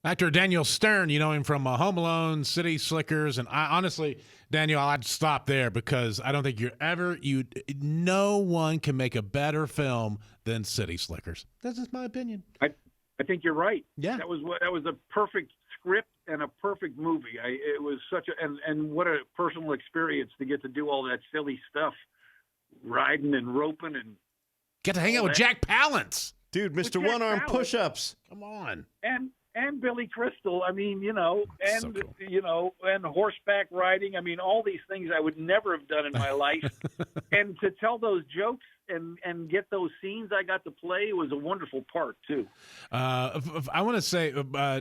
Actor Daniel Stern, you know him from Home Alone, City Slickers, and I honestly, Daniel, I'd stop there because I don't think no one can make a better film than City Slickers. That's just my opinion. I think you're right. Yeah, that was a perfect script and a perfect movie. It was such and what a personal experience to get to do all that silly stuff, riding and roping and get to hang out with Jack Palance, dude, Mr. One-Arm Push-Ups. Come on, and Billy Crystal. I mean, and so cool. And horseback riding. I mean, all these things I would never have done in my life. And to tell those jokes and get those scenes I got to play was a wonderful part too. I want to say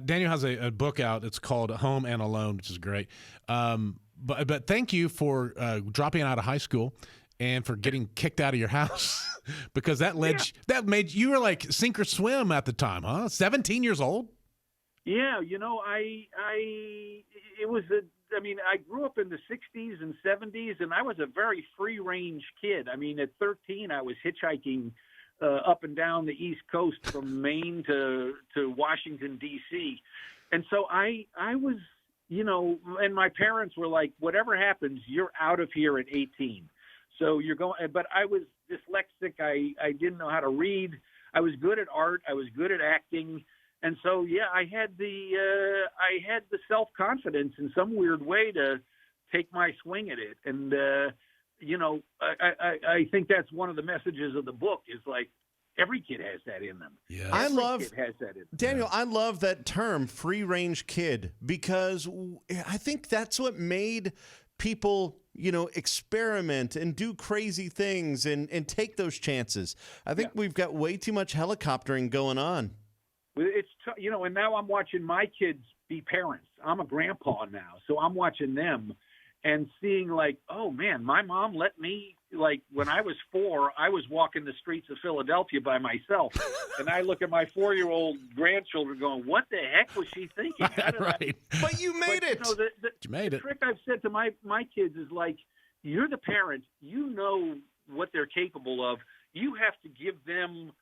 Daniel has a book out. It's called Home and Alone, which is great. But thank you for dropping out of high school and for getting kicked out of your house because that made you were like sink or swim at the time, huh? 17 years old. Yeah, I grew up in the 60s and 70s, and I was a very free-range kid. I mean, at 13, I was hitchhiking up and down the East Coast from Maine to Washington, D.C. And so I was, and my parents were like, whatever happens, you're out of here at 18. So you're going – but I was dyslexic. I didn't know how to read. I was good at art. I was good at acting. And so, yeah, I had the self-confidence in some weird way to take my swing at it. And, I think that's one of the messages of the book is like every kid has that in them. Yeah. Kid has that in them. Daniel, I love that term, free-range kid, because I think that's what made people experiment and do crazy things and take those chances. I think we've got way too much helicoptering going on. It's and now I'm watching my kids be parents. I'm a grandpa now, so I'm watching them and seeing like, oh man, my mom let me, like when I was 4, I was walking the streets of Philadelphia by myself, and I look at my 4-year-old grandchildren going, what the heck was she thinking? Right. But you made it. You made it. The trick I've said to my kids is like, you're the parent, you know what they're capable of. You have to give them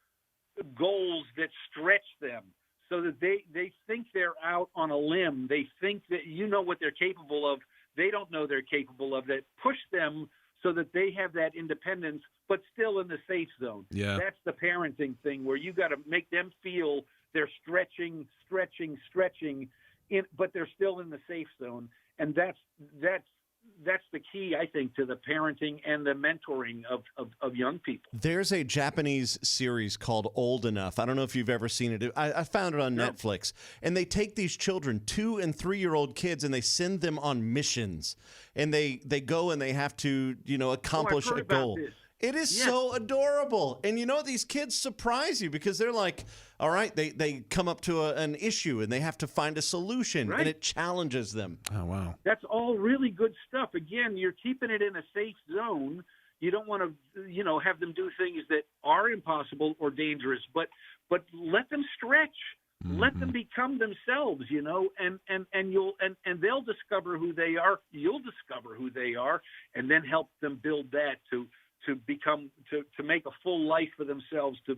goals that stretch them so that they think they're out on a limb. They think that you know what they're capable of. They don't know they're capable of that. Push them so that they have that independence, but still in the safe zone. Yeah. That's the parenting thing where you got to make them feel they're stretching, but they're still in the safe zone. And that's the key, I think, to the parenting and the mentoring of young people. There's a Japanese series called Old Enough. I don't know if you've ever seen it. I found it on Netflix. And they take these children, 2- and 3-year-old kids, and they send them on missions. And they go and they have to, accomplish a goal. It is so adorable. And these kids surprise you because they're like, all right, they come up to an issue and they have to find a solution, and it challenges them. Oh, wow. That's all really good stuff. Again, you're keeping it in a safe zone. You don't want to, have them do things that are impossible or dangerous, but let them stretch. Mm-hmm. Let them become themselves, and they'll discover who they are. You'll discover who they are, and then help them build that to become to make a full life for themselves, to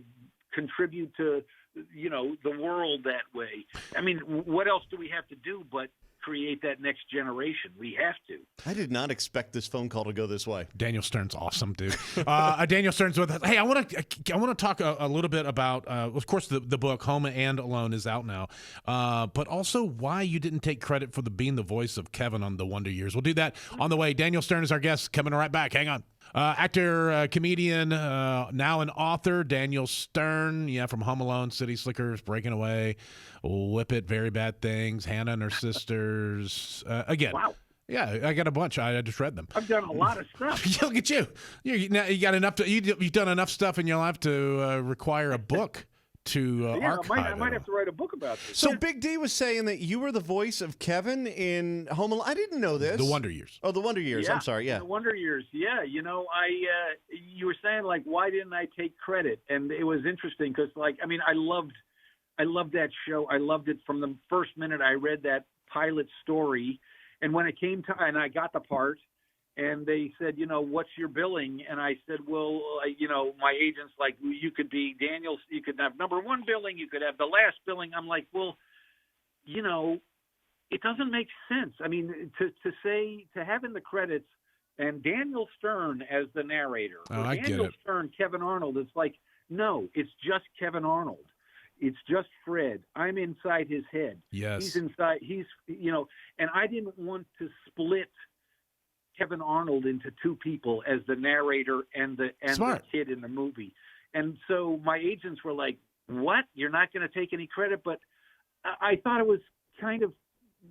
contribute to the world that way. I mean, what else do we have to do but create that next generation? We have to. I did not expect this phone call to go this way. Daniel Stern's awesome, dude. Daniel Stern's with us. Hey, I want to talk a little bit about, of course, the book Home and Alone is out now, but also why you didn't take credit for being the voice of Kevin on The Wonder Years. We'll do that on the way. Daniel Stern is our guest. Coming right back. Hang on. Actor, comedian, now an author, Daniel Stern, from Home Alone, City Slickers, Breaking Away, Whip It, Very Bad Things, Hannah and Her Sisters. Again, wow. Yeah, I got a bunch. I just read them. I've done a lot of stuff. Look at you. You got enough. You've done enough stuff in your life to require a book to archive. I might have to write a book about this. So Big D was saying that you were the voice of Kevin in Home Alone. I didn't know this. The Wonder Years. Oh, The Wonder Years. Yeah, I'm sorry. Yeah. The Wonder Years. Yeah. You were saying like, why didn't I take credit? And it was interesting because I loved that show. I loved it from the first minute I read that pilot story. And when it came to, and I got the part, and they said, what's your billing? And I said, well, my agent's like, you could be Daniel. You could have number 1 billing. You could have the last billing. I'm like, well, it doesn't make sense. I mean, to have in the credits and Daniel Stern as the narrator, Oh, I Daniel get it. Stern, Kevin Arnold, it's like, no, it's just Kevin Arnold. It's just Fred. I'm inside his head. Yes. He's inside. And I didn't want to split Kevin Arnold into two people as the narrator and the kid in the movie. And so my agents were like, "What? You're not going to take any credit?" But I thought it was kind of,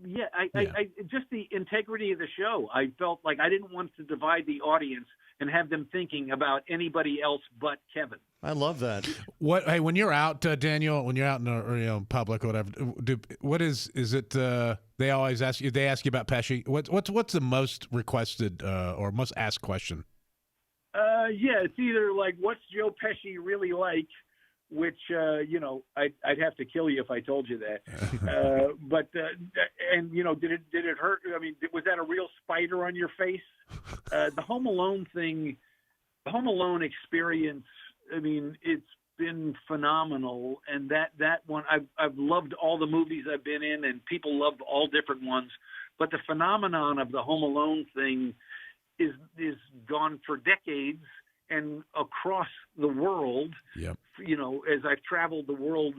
I just the integrity of the show. I felt like I didn't want to divide the audience and have them thinking about anybody else but Kevin. I love that. Hey, when you're out, Daniel, when you're out in the public or whatever, what is it? They always ask you. They ask you about Pesci. What's the most requested or most asked question? It's either like, "What's Joe Pesci really like?" Which I'd have to kill you if I told you that. Did it hurt? I mean, was that a real spider on your face? The Home Alone thing, the Home Alone experience. I mean, it's been phenomenal, and that one I've loved all the movies I've been in, and people love all different ones. But the phenomenon of the Home Alone thing is gone for decades and across the world. Yep. As I've traveled the world,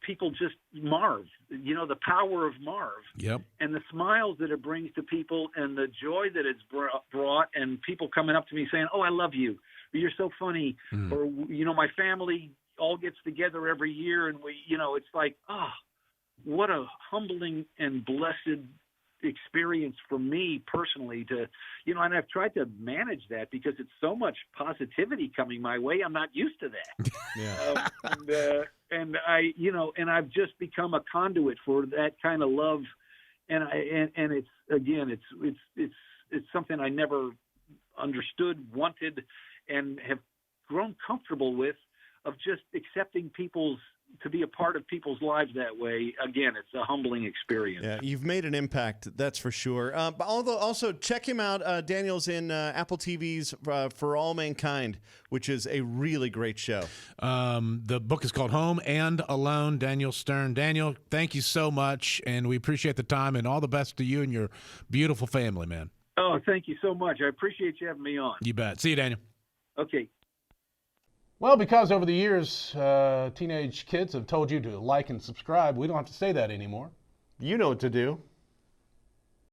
people just Marv. The power of Marv. Yep. And the smiles that it brings to people, and the joy that it's brought, and people coming up to me saying, "Oh, I love you. You're so funny." Or, my family all gets together every year, and it's like, what a humbling and blessed experience for me personally to, and I've tried to manage that because it's so much positivity coming my way. I'm not used to that. Yeah. And I've just become a conduit for that kind of love. And it's something I never understood, wanted, and have grown comfortable with, of just accepting to be a part of people's lives that way. Again, it's a humbling experience. Yeah, you've made an impact, that's for sure. But also check him out. Daniel's in Apple TV's For All Mankind, which is a really great show. The book is called Home and Alone, Daniel Stern. Daniel, thank you so much, and we appreciate the time, and all the best to you and your beautiful family, man. Oh, thank you so much. I appreciate you having me on. You bet. See you, Daniel. Okay. Well, because over the years, teenage kids have told you to like and subscribe, we don't have to say that anymore. You know what to do.